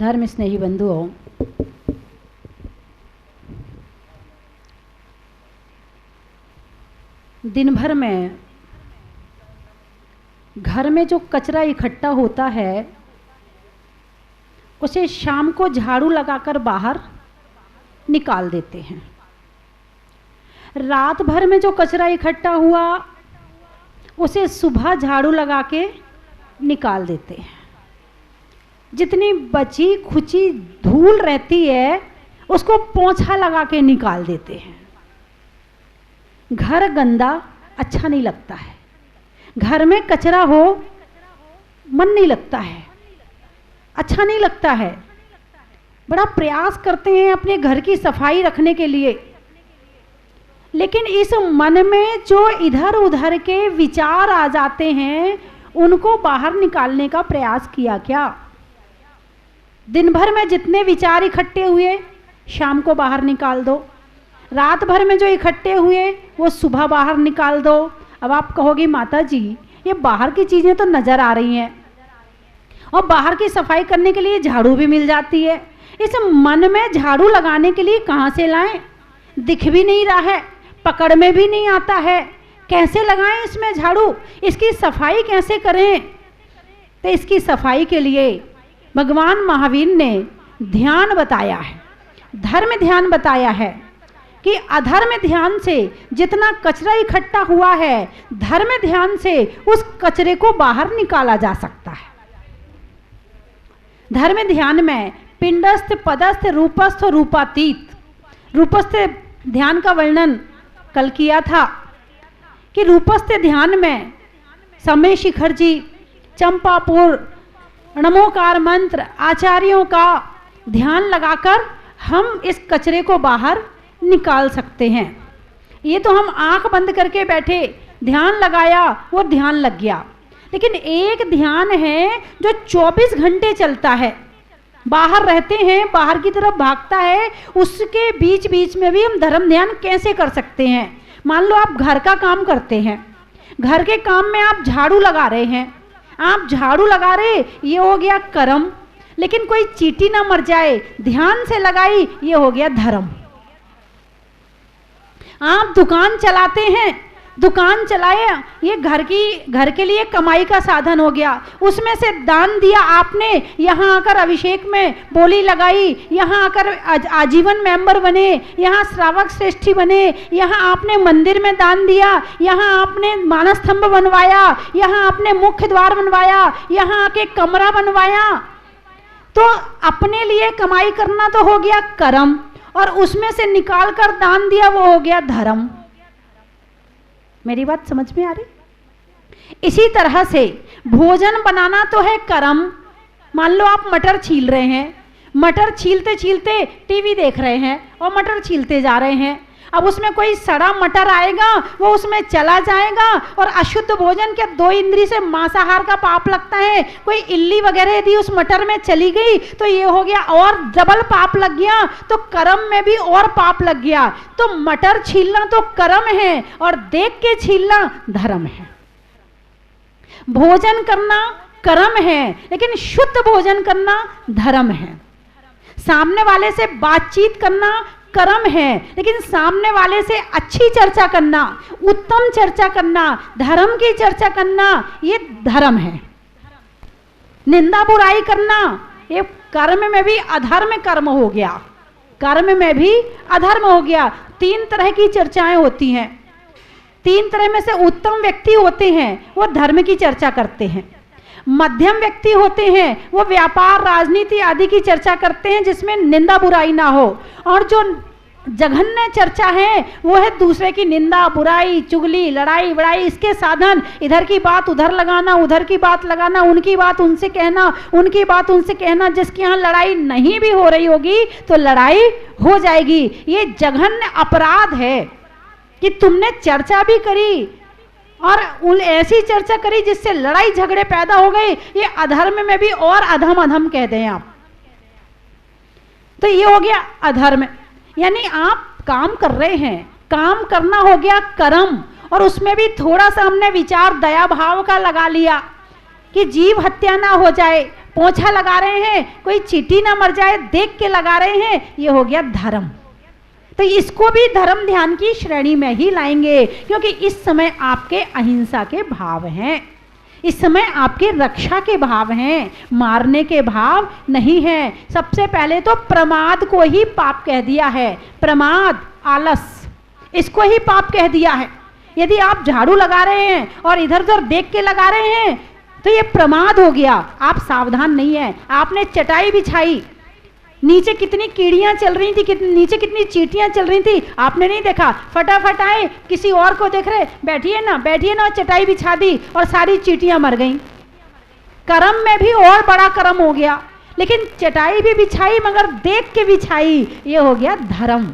धर्म स्नेही बंधुओं, दिन भर में घर में जो कचरा इकट्ठा होता है उसे शाम को झाड़ू लगाकर बाहर निकाल देते हैं। रात भर में जो कचरा इकट्ठा हुआ उसे सुबह झाड़ू लगा के निकाल देते हैं। जितनी बची खुची धूल रहती है उसको पोंछा लगा के निकाल देते हैं। घर गंदा अच्छा नहीं लगता है, घर में कचरा हो मन नहीं लगता है, अच्छा नहीं लगता है। बड़ा प्रयास करते हैं अपने घर की सफाई रखने के लिए, लेकिन इस मन में जो इधर उधर के विचार आ जाते हैं उनको बाहर निकालने का प्रयास किया क्या? दिन भर में जितने विचार इकट्ठे हुए शाम को बाहर निकाल दो, रात भर में जो इकट्ठे हुए वो सुबह बाहर निकाल दो। अब आप कहोगी माता जी ये बाहर की चीज़ें तो नज़र आ रही हैं और बाहर की सफाई करने के लिए झाड़ू भी मिल जाती है, इस मन में झाड़ू लगाने के लिए कहाँ से लाएं? दिख भी नहीं रहा है, पकड़ में भी नहीं आता है, कैसे लगाएं इसमें झाड़ू? इसकी सफाई कैसे करें? तो इसकी सफाई के लिए भगवान महावीर ने ध्यान बताया है, धर्म ध्यान बताया है कि अधर्म ध्यान से जितना कचरा इकट्ठा हुआ है धर्म ध्यान से उस कचरे को बाहर निकाला जा सकता है। धर्म ध्यान में पिंडस्थ, पदस्थ, रूपस्थ और रूपातीत, रूपस्थ ध्यान का वर्णन कल किया था कि रूपस्थ ध्यान में समय शिखर जी, चंपापुर, नमोकार मंत्र, आचार्यों का ध्यान लगाकर हम इस कचरे को बाहर निकाल सकते हैं। ये तो हम आंख बंद करके बैठे, ध्यान लगाया, वो ध्यान लग गया। लेकिन एक ध्यान है जो 24 घंटे चलता है, बाहर रहते हैं, बाहर की तरफ भागता है, उसके बीच बीच में भी हम धर्म ध्यान कैसे कर सकते हैं? मान लो आप घर का काम करते हैं, घर के काम में आप झाड़ू लगा रहे हैं, आप झाड़ू लगा रहे, ये हो गया कर्म। लेकिन कोई चींटी ना मर जाए, ध्यान से लगाई, ये हो गया धर्म। आप दुकान चलाते हैं, दुकान चलाया, ये घर के लिए कमाई का साधन हो गया, उसमें से दान दिया आपने, यहाँ आकर अभिषेक में बोली लगाई, यहाँ आकर आजीवन मेंबर बने, यहाँ श्रावक श्रेष्ठी बने, यहाँ आपने मंदिर में दान दिया, यहाँ आपने मानस स्तंभ बनवाया, यहाँ आपने मुख्य द्वार बनवाया, यहाँ आके कमरा बनवाया। तो अपने लिए कमाई करना तो हो गया कर्म, और उसमें से निकाल कर दान दिया, वो हो गया धर्म। मेरी बात समझ में आ रही? इसी तरह से भोजन बनाना तो है कर्म। मान लो आप मटर छील रहे हैं, मटर छीलते छीलते टीवी देख रहे हैं और मटर छीलते जा रहे हैं, अब उसमें कोई सड़ा मटर आएगा, वो उसमें चला जाएगा और अशुद्ध भोजन के 2 इंद्री से मांसाहार का पाप लगता है। कोई इल्ली वगैरह यदि उस मटर में चली गई तो ये हो गया और डबल पाप लग गया, तो कर्म में भी और पाप लग गया। तो मटर छीलना तो कर्म है और देख के छीलना धर्म है। भोजन करना कर्म है, लेकिन शुद्ध भोजन करना धर्म है। सामने वाले से बातचीत करना कर्म है, लेकिन सामने वाले से अच्छी चर्चा करना, उत्तम चर्चा करना, धर्म की चर्चा करना, ये धर्म है। निंदा बुराई करना ये कर्म में भी अधर्म कर्म हो गया, कर्म में भी अधर्म हो गया। 3 तरह की चर्चाएं होती हैं, 3 तरह में से उत्तम व्यक्ति होते हैं वो धर्म की चर्चा करते हैं, मध्यम व्यक्ति होते हैं वो व्यापार, राजनीति आदि की चर्चा करते हैं जिसमें निंदा बुराई ना हो, और जो जघन्य चर्चा है वो है दूसरे की निंदा, बुराई, चुगली, लड़ाई बड़ाई, इसके साधन, इधर की बात उधर लगाना, उधर की बात लगाना, उनकी बात उनसे कहना, उनकी बात उनसे कहना। जिसके यहाँ लड़ाई नहीं भी हो रही होगी तो लड़ाई हो जाएगी। ये जघन्य अपराध है कि तुमने चर्चा भी करी और ऐसी चर्चा करी जिससे लड़ाई झगड़े पैदा हो गए। ये अधर्म में भी और अधम अधम कह दें आप, तो ये हो गया अधर्म। यानी आप काम कर रहे हैं, काम करना हो गया कर्म, और उसमें भी थोड़ा सा हमने विचार दया भाव का लगा लिया कि जीव हत्या ना हो जाए, पोछा लगा रहे हैं, कोई चींटी ना मर जाए देख के लगा रहे हैं, ये हो गया धर्म। तो इसको भी धर्म ध्यान की श्रेणी में ही लाएंगे, क्योंकि इस समय आपके अहिंसा के भाव हैं, इस समय आपके रक्षा के भाव हैं, मारने के भाव नहीं हैं। सबसे पहले तो प्रमाद को ही पाप कह दिया है, प्रमाद, आलस, इसको ही पाप कह दिया है। यदि आप झाड़ू लगा रहे हैं और इधर उधर देख के लगा रहे हैं तो ये प्रमाद हो गया, आप सावधान नहीं है। आपने चटाई बिछाई, नीचे कितनी कीड़ियां चल रही थी, नीचे कितनी चींटियां चल रही थी, आपने नहीं देखा, फटाफट आए किसी और को देख रहे, बैठिए ना, चटाई बिछा दी और सारी चींटियां मर गईं। कर्म में भी और बड़ा कर्म हो गया, लेकिन चटाई भी बिछाई मगर देख के बिछाई, ये हो गया धर्म।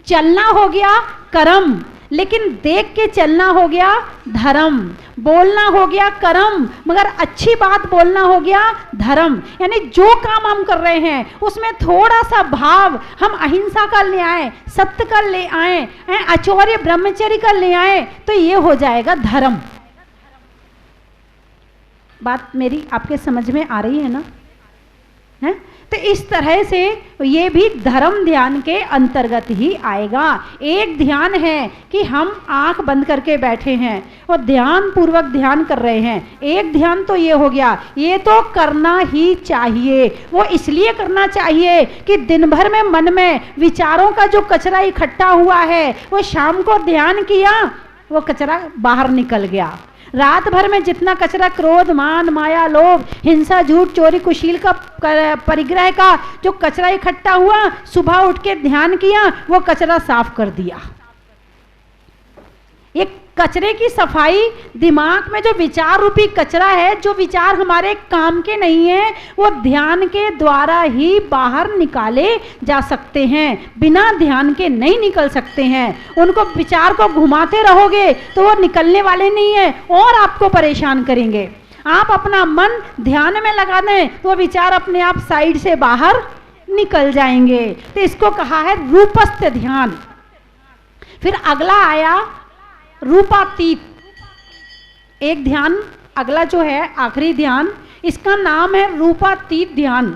चलना हो गया कर्म, लेकिन देख के चलना हो गया धर्म। बोलना हो गया कर्म, मगर अच्छी बात बोलना हो गया धर्म। यानी जो काम हम कर रहे हैं उसमें थोड़ा सा भाव हम अहिंसा का ले आए, सत्य का ले आए, आचौर्य ब्रह्मचर्य का ले आए, तो ये हो जाएगा धर्म। बात मेरी आपके समझ में आ रही है ना? है? तो इस तरह से ये भी धर्म ध्यान के अंतर्गत ही आएगा। एक ध्यान है कि हम आंख बंद करके बैठे हैं और ध्यान पूर्वक ध्यान कर रहे हैं, एक ध्यान तो ये हो गया, ये तो करना ही चाहिए। वो इसलिए करना चाहिए कि दिन भर में मन में विचारों का जो कचरा इकट्ठा हुआ है, वो शाम को ध्यान किया, वो कचरा बाहर निकल गया। रात भर में जितना कचरा क्रोध, मान, माया, लोभ, हिंसा, झूठ, चोरी, कुशील का परिग्रह का जो कचरा इकट्ठा हुआ, सुबह उठ के ध्यान किया, वो कचरा साफ कर दिया। एक कचरे की सफाई, दिमाग में जो विचार रूपी कचरा है, जो विचार हमारे काम के नहीं है, वो ध्यान के द्वारा ही बाहर निकाले जा सकते हैं, बिना ध्यान के नहीं निकल सकते हैं। उनको विचार को घुमाते रहोगे तो वो निकलने वाले नहीं है और आपको परेशान करेंगे। आप अपना मन ध्यान में लगा दें तो वो विचार अपने आप साइड से बाहर निकल जाएंगे। तो इसको कहा है रूपस्थ ध्यान। फिर अगला आया रूपातीत। एक ध्यान अगला जो है आखिरी ध्यान, इसका नाम है रूपातीत ध्यान।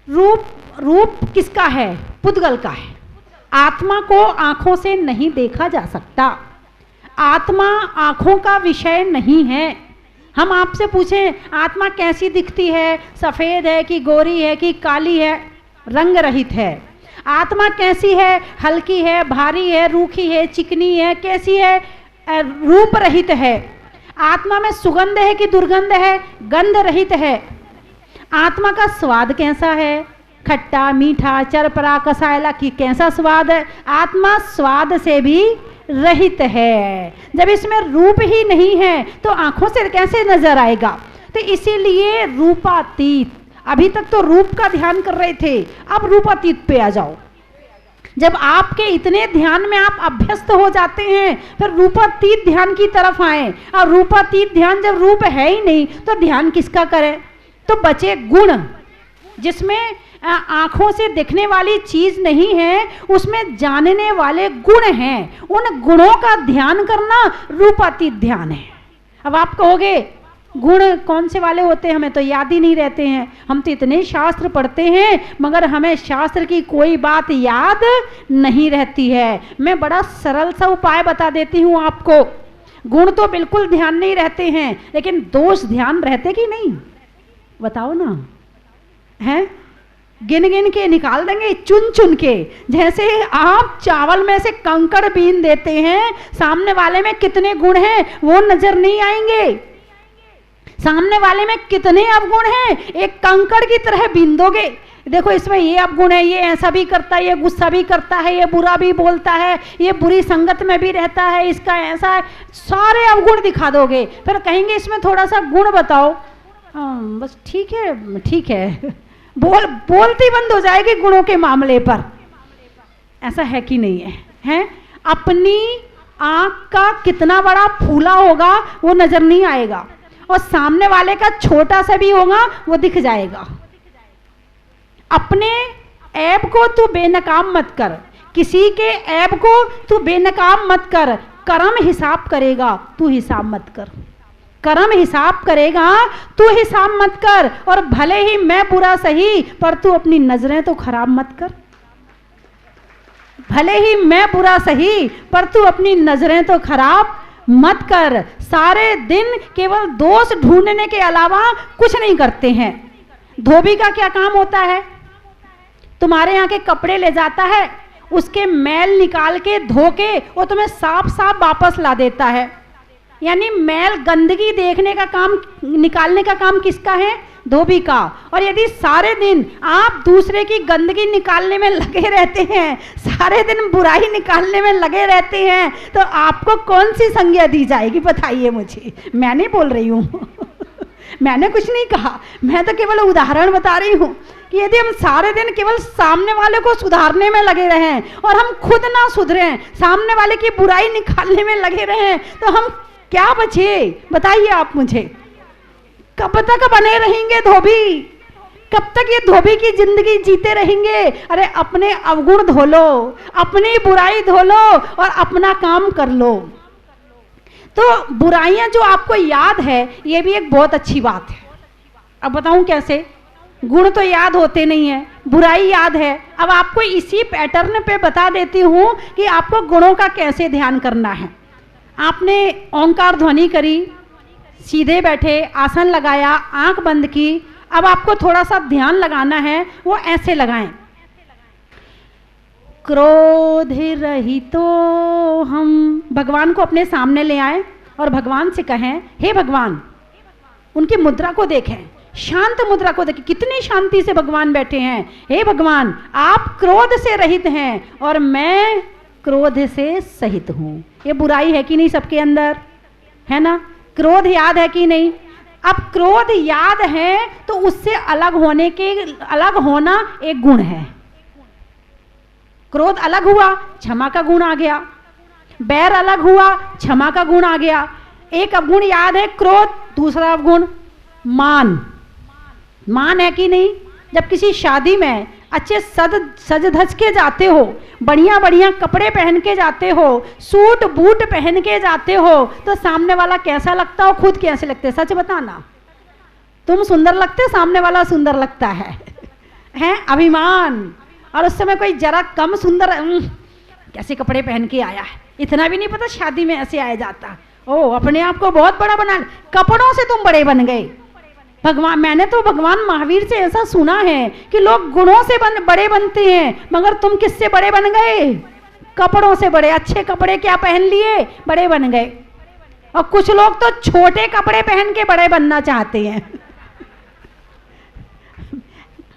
रूप किसका है? पुद्गल का है। आत्मा को आंखों से नहीं देखा जा सकता, आत्मा आंखों का विषय नहीं है। हम आपसे पूछें आत्मा कैसी दिखती है, सफ़ेद है कि गोरी है कि काली है? रंग रहित है। आत्मा कैसी है? हल्की है, भारी है, रूखी है, चिकनी है, कैसी है? रूप रहित है। आत्मा में सुगंध है कि दुर्गंध है? गंध रहित है। आत्मा का स्वाद कैसा है? खट्टा, मीठा, चरपरा, कसायला की कैसा स्वाद है? आत्मा स्वाद से भी रहित है। जब इसमें रूप ही नहीं है तो आंखों से कैसे नजर आएगा? तो इसीलिए रूपातीत। अभी तक तो रूप का ध्यान कर रहे थे, अब रूपातीत पे आ जाओ। जब आपके इतने ध्यान में आप अभ्यस्त हो जाते हैं, फिर रूपातीत ध्यान की तरफ आए। और रूपातीत ध्यान जब रूप है ही नहीं तो ध्यान किसका करें? तो बचे गुण, जिसमें आंखों से दिखने वाली चीज नहीं है, उसमें जानने वाले गुण हैं। उन गुणों का ध्यान करना रूपातीत ध्यान है। अब आप कहोगे गुण कौन से वाले होते हैं? हमें तो याद ही नहीं रहते हैं। हम तो इतने शास्त्र पढ़ते हैं मगर हमें शास्त्र की कोई बात याद नहीं रहती है। मैं बड़ा सरल सा उपाय बता देती हूँ आपको। गुण तो बिल्कुल ध्यान नहीं रहते हैं, लेकिन दोष ध्यान रहते कि नहीं? बताओ ना। हैं? गिन गिन के निकाल देंगे, चुन चुन के। जैसे आप चावल में से कंकड़ बीन देते हैं, सामने वाले में कितने गुण हैं वो नजर नहीं आएंगे। सामने वाले में कितने अवगुण हैं, एक कंकड़ की तरह बीन दोगे। देखो इसमें ये अवगुण है, ये ऐसा भी करता है, ये गुस्सा भी करता है, ये बुरा भी बोलता है, ये बुरी संगत में भी रहता है, इसका ऐसा है, सारे अवगुण दिखा दोगे। फिर कहेंगे इसमें थोड़ा सा गुण बताओ। बस ठीक है ठीक है, बोलती बंद हो जाएगी गुणों के मामले पर। ऐसा है कि नहीं है? हैं? अपनी आंख का कितना बड़ा फूला होगा वो नजर नहीं आएगा, और सामने वाले का छोटा सा भी होगा वो दिख जाएगा। अपने ऐब को तू बेनकाम मत कर, किसी के ऐब को तू बेनकाम मत कर। कर्म हिसाब करेगा, तू हिसाब मत कर। कर्म हिसाब करेगा, तू हिसाब मत कर। और भले ही मैं बुरा सही, पर तू अपनी नजरें तो खराब मत कर। भले ही मैं बुरा सही, पर तू अपनी नजरें तो खराब मत कर। सारे दिन केवल दोष ढूंढने के अलावा कुछ नहीं करते हैं। धोबी का क्या काम होता है? तुम्हारे यहाँ के कपड़े ले जाता है, उसके मैल निकाल के धो के वो तुम्हें साफ साफ वापस ला देता है। यानी मैल गंदगी देखने का काम, निकालने का काम किसका है? धोबी का। और यदि सारे दिन आप दूसरे की गंदगी निकालने में लगे रहते हैं, सारे दिन बुराई निकालने में लगे रहते हैं, तो आपको कौन सी संज्ञा दी जाएगी? बताइए मुझे। मैं नहीं बोल रही हूँ मैंने कुछ नहीं कहा, मैं तो केवल उदाहरण बता रही हूँ कि यदि हम सारे दिन केवल सामने वाले को सुधारने में लगे रहें और हम खुद ना सुधरें, सामने वाले की बुराई निकालने में लगे रहें, तो हम क्या बचे? बताइए आप मुझे। कब तक बने रहेंगे धोबी? कब तक ये धोबी की जिंदगी जीते रहेंगे? अरे अपने अवगुण धो लो, अपनी बुराई धो लो और अपना काम कर लो। तो बुराइयां जो आपको याद है, ये भी एक बहुत अच्छी बात है। अब बताऊं कैसे? गुण तो याद होते नहीं है, बुराई याद है। अब आपको इसी पैटर्न पे बता देती हूं कि आपको गुणों का कैसे ध्यान करना है। आपने ओंकार ध्वनि करी, सीधे बैठे, आसन लगाया, आंख बंद की। अब आपको थोड़ा सा ध्यान लगाना है, वो ऐसे लगाएं। क्रोध रहितो हम, भगवान को अपने सामने ले आए और भगवान से कहें, हे भगवान। उनकी मुद्रा को देखें, शांत मुद्रा को देखें, कितनी शांति से भगवान बैठे हैं। हे भगवान, आप क्रोध से रहित हैं और मैं क्रोध से सहित हूं। ये बुराई है कि नहीं सबके अंदर? है ना? क्रोध याद है कि नहीं? अब क्रोध याद है तो उससे अलग होना एक गुण है। क्रोध अलग हुआ, क्षमा का गुण आ गया। बैर अलग हुआ, क्षमा का गुण आ गया। एक अवगुण याद है क्रोध, दूसरा अवगुण मान। मान है कि नहीं? जब किसी शादी में अच्छे सज धज के जाते हो, बढ़िया बढ़िया कपड़े पहन के जाते हो, सूट बूट पहन के जाते हो, तो सामने वाला कैसा लगता हो, खुद कैसे लगते? सच बताना। तुम सुंदर लगते, सामने वाला सुंदर लगता है अभिमान। और उस समय कोई जरा कम सुंदर, कैसे कपड़े पहन के आया है, इतना भी नहीं पता शादी में ऐसे आया जाता। ओ, अपने आप को बहुत बड़ा बना, कपड़ों से तुम बड़े बन गए। भगवान, मैंने तो भगवान महावीर से ऐसा सुना है कि लोग गुणों से बड़े बनते हैं, मगर तुम किससे बड़े बन गए? कपड़ों से बड़े। अच्छे कपड़े क्या पहन लिए, बड़े बन गए। और कुछ लोग तो छोटे कपड़े पहन के बड़े बनना चाहते हैं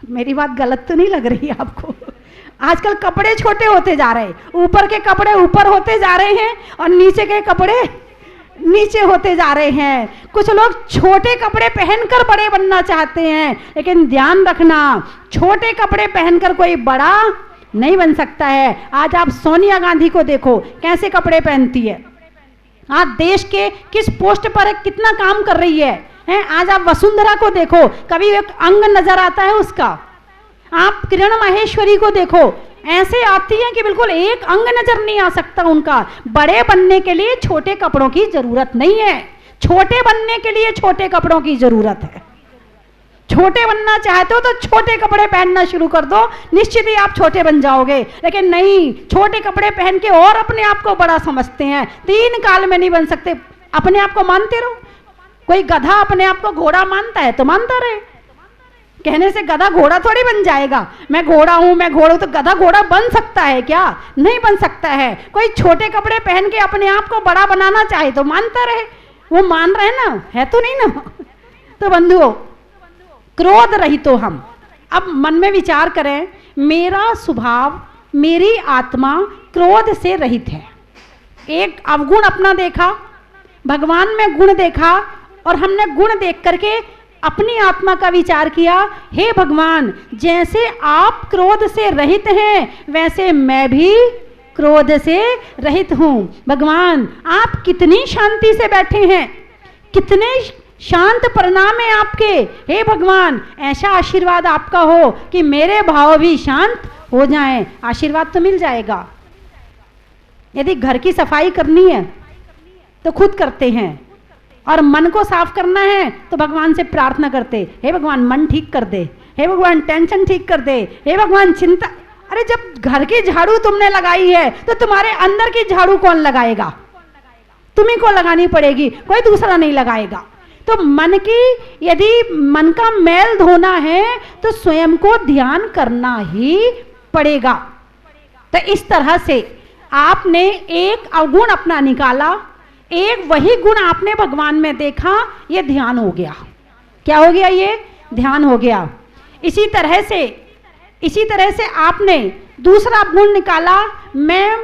मेरी बात गलत तो नहीं लग रही आपको? आजकल कपड़े छोटे होते जा रहे हैं, ऊपर के कपड़े ऊपर होते जा रहे हैं और नीचे के कपड़े नीचे होते जा रहे हैं। कुछ लोग छोटे कपड़े पहनकर बड़े बनना चाहते हैं, लेकिन ध्यान रखना, छोटे कपड़े पहनकर कोई बड़ा नहीं बन सकता है। आज आप सोनिया गांधी को देखो, कैसे कपड़े पहनती है। आज देश के किस पोस्ट पर कितना काम कर रही है। आज आप वसुंधरा को देखो, कभी एक अंग नजर आता है उसका। आप किरण माहेश्वरी को देखो, ऐसे आती हैं कि बिल्कुल एक अंग नजर नहीं आ सकता उनका। बड़े बनने के लिए छोटे कपड़ों की जरूरत नहीं है, छोटे बनने के लिए छोटे कपड़ों की जरूरत है। छोटे बनना चाहते हो तो छोटे कपड़े पहनना शुरू कर दो, निश्चित ही आप छोटे बन जाओगे। लेकिन नहीं, छोटे कपड़े पहन के और अपने आप को बड़ा समझते हैं। 3 काल में नहीं बन सकते। अपने आप को मानते रहो। कोई गधा अपने आप को घोड़ा मानता है तो मानता रहे, कहने से गधा घोड़ा थोड़ी बन जाएगा। मैं घोड़ा हूं तो गधा घोड़ा बन सकता है क्या? नहीं बन सकता है। कोई छोटे कपड़े पहन के अपने आप को बड़ा बनाना चाहे तो मानता रहे, वो मान रहे ना, है तो नहीं ना? तो बंधुओं, क्रोध रहित हो हम। अब मन में विचार करें, मेरा स्वभाव, मेरी आत्मा क्रोध से रहित है। एक अवगुण अपना देखा, भगवान में गुण देखा, और हमने गुण देख करके अपनी आत्मा का विचार किया, हे भगवान, जैसे आप क्रोध से रहित हैं वैसे मैं भी क्रोध से रहित हूं। भगवान, आप कितनी शांति से बैठे हैं, कितने शांत प्रणाम है आपके। हे भगवान, ऐसा आशीर्वाद आपका हो कि मेरे भाव भी शांत हो जाएं। आशीर्वाद तो मिल जाएगा। यदि घर की सफाई करनी है तो खुद करते हैं, और मन को साफ करना है तो भगवान से प्रार्थना करते, हे भगवान मन ठीक कर दे, हे भगवान टेंशन ठीक कर दे, हे भगवान चिंता। अरे जब घर की झाड़ू तुमने लगाई है तो तुम्हारे अंदर की झाड़ू कौन लगाएगा? तुम्ही को लगानी पड़ेगी, कोई दूसरा नहीं लगाएगा। तो मन की, यदि मन का मैल धोना है तो स्वयं को ध्यान करना ही पड़ेगा। तो इस तरह से आपने एक अवगुण अपना निकाला, एक वही गुण आपने भगवान में देखा, ये ध्यान हो गया। क्या हो गया? ये ध्यान हो गया। इसी तरह से आपने दूसरा गुण निकाला, मैं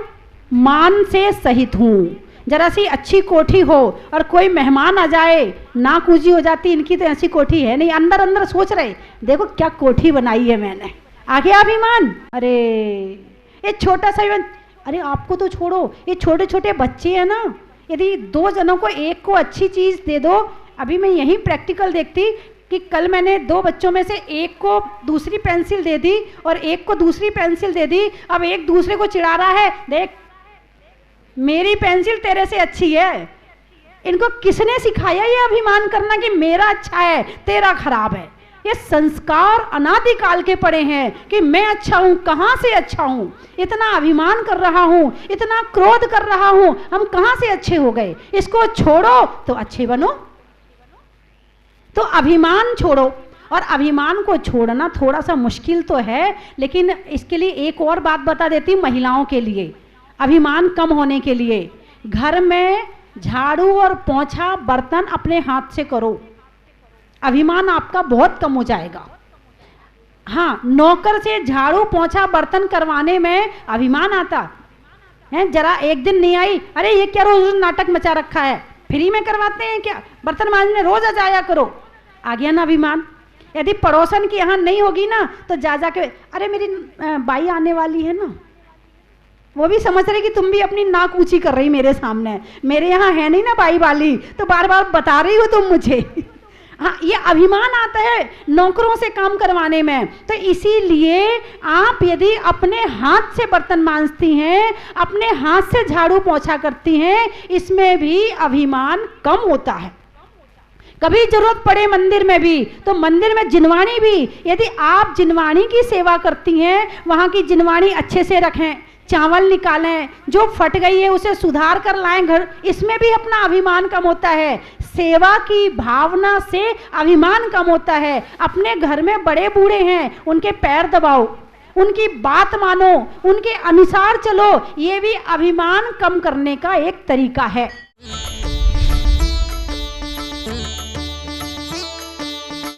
मान से सहित हूं। जरा सी अच्छी कोठी हो और कोई मेहमान आ जाए, नाक ऊंची हो जाती, इनकी तो ऐसी कोठी है नहीं, अंदर अंदर सोच रहे देखो क्या कोठी बनाई है मैंने। आ गया अभिमान। अरे ये छोटा सा अभिमान, अरे आपको तो छोड़ो, ये छोटे छोटे बच्चे हैं ना, यदि 2 जनों को एक को अच्छी चीज दे दो। अभी मैं यही प्रैक्टिकल देखती कि कल मैंने 2 बच्चों में से एक को दूसरी पेंसिल दे दी और एक को दूसरी पेंसिल दे दी। अब एक दूसरे को चिढ़ा रहा है, देख मेरी पेंसिल तेरे से अच्छी है। इनको किसने सिखाया ये अभिमान करना कि मेरा अच्छा है तेरा खराब है? ये संस्कार अनादिकाल के पड़े हैं कि मैं अच्छा हूं, कहां से अच्छा हूं? इतना अभिमान कर रहा हूं, इतना क्रोध कर रहा हूं, हम कहां से अच्छे हो गए? इसको छोड़ो तो अच्छे बनो। तो अभिमान छोड़ो। और अभिमान को छोड़ना थोड़ा सा मुश्किल तो है, लेकिन इसके लिए एक और बात बता देती हूं महिलाओं के लिए, अभिमान कम होने के लिए। घर में झाड़ू और पोंछा बर्तन अपने हाथ से करो, अभिमान आपका बहुत कम हो जाएगा। हाँ, नौकर से झाड़ू पोंछा बर्तन करवाने में अभिमान आता है। जरा एक दिन नहीं आई, अरे ये क्या रोज नाटक मचा रखा है, फ्री में करवाते हैं क्या? बर्तन मांजने रोज आ जाया करो। आ गया ना अभिमान। यदि पड़ोसन की यहाँ नहीं होगी ना तो जा के, अरे मेरी बाई आने वाली है ना, वो भी समझ रही कि तुम भी अपनी नाक ऊंची कर रही मेरे सामने, मेरे यहाँ है नहीं ना बाई वाली, तो बार बार बता रही हो तुम मुझे। हाँ, ये अभिमान आता है नौकरों से काम करवाने में। तो इसीलिए आप यदि अपने हाथ से बर्तन मांजती हैं, अपने हाथ से झाड़ू पोंछा करती हैं, इसमें भी अभिमान कम होता है। कभी जरूरत पड़े मंदिर में भी तो मंदिर में जिनवाणी भी, यदि आप जिनवाणी की सेवा करती हैं, वहाँ की जिनवाणी अच्छे से रखें, चावल निकालें, जो फट गई है उसे सुधार कर लाएं घर, इसमें भी अपना अभिमान कम होता है। सेवा की भावना से अभिमान कम होता है। अपने घर में बड़े बूढ़े हैं, उनके पैर दबाओ, उनकी बात मानो, उनके अनुसार चलो, ये भी अभिमान कम करने का एक तरीका है।